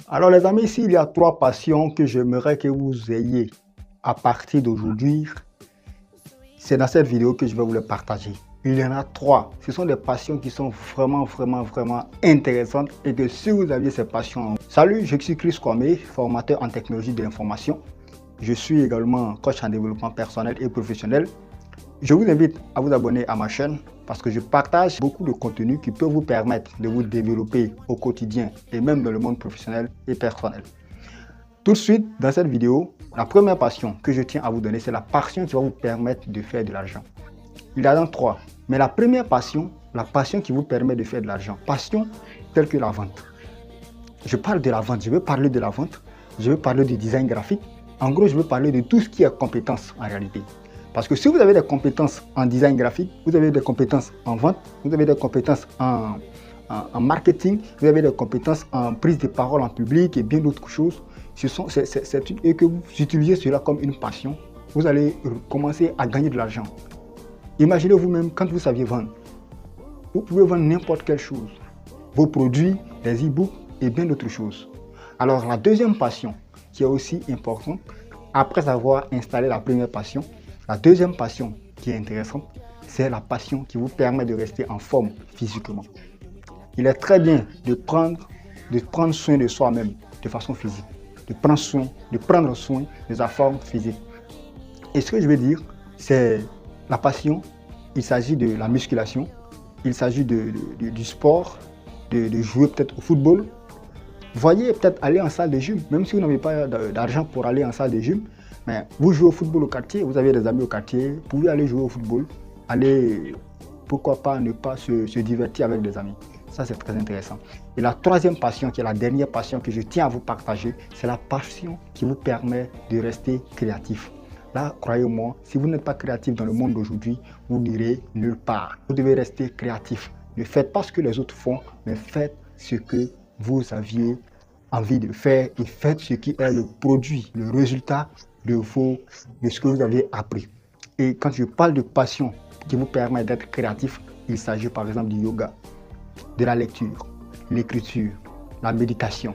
Alors les amis, ici il y a 3 passions que j'aimerais que vous ayez à partir d'aujourd'hui. C'est dans cette vidéo que je vais vous les partager. Il y en a 3. Ce sont des passions qui sont vraiment intéressantes et que si vous aviez ces passions... Salut, je suis Chris Kwame, formateur en technologie de l'information. Je suis également coach en développement personnel et professionnel. Je vous invite à vous abonner à ma chaîne parce que je partage beaucoup de contenu qui peut vous permettre de vous développer au quotidien et même dans le monde professionnel et personnel. Tout de suite, dans cette vidéo, la première passion que je tiens à vous donner, c'est la passion qui va vous permettre de faire de l'argent. Il y en a 3, mais la première passion, la passion qui vous permet de faire de l'argent, passion telle que la vente. Je parle de la vente, je veux parler de la vente, je veux parler du design graphique. En gros, je veux parler de tout ce qui est compétences en réalité. Parce que si vous avez des compétences en design graphique, vous avez des compétences en vente, vous avez des compétences en marketing, vous avez des compétences en prise de parole en public et bien d'autres choses, et que vous utilisez cela comme une passion, vous allez commencer à gagner de l'argent. Imaginez vous-même quand vous saviez vendre. Vous pouvez vendre n'importe quelle chose. Vos produits, des e-books et bien d'autres choses. Alors la deuxième passion qui est aussi importante, après avoir installé la première passion, la deuxième passion qui est intéressante, c'est la passion qui vous permet de rester en forme physiquement. Il est très bien de prendre soin de soi-même de façon physique, de prendre soin de sa forme physique. Et ce que je veux dire, c'est la passion, il s'agit de la musculation, il s'agit du sport, de jouer peut-être au football. Voyez peut-être aller en salle de gym, même si vous n'avez pas d'argent pour aller en salle de gym, mais vous jouez au football au quartier, vous avez des amis au quartier, vous pouvez aller jouer au football, aller, pourquoi pas ne pas se divertir avec des amis. Ça, c'est très intéressant. Et la troisième passion, qui est la dernière passion que je tiens à vous partager, c'est la passion qui vous permet de rester créatif. Là, croyez-moi, si vous n'êtes pas créatif dans le monde d'aujourd'hui, vous n'irez nulle part. Vous devez rester créatif. Ne faites pas ce que les autres font, mais faites ce que vous aviez envie de faire et faites ce qui est le produit, le résultat de ce que vous avez appris. Et quand je parle de passion qui vous permet d'être créatif, il s'agit par exemple du yoga, de la lecture, l'écriture, la méditation,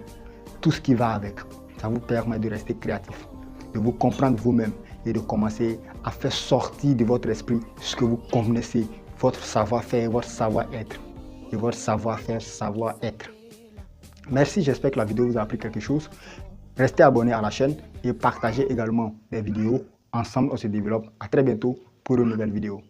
tout ce qui va avec. Ça vous permet de rester créatif, de vous comprendre vous-même et de commencer à faire sortir de votre esprit ce que vous connaissez, votre savoir-faire, votre savoir-être et votre savoir-faire, savoir-être. Merci, j'espère que la vidéo vous a appris quelque chose. Restez abonnés à la chaîne et partagez également les vidéos. Ensemble, on se développe. À très bientôt pour une nouvelle vidéo.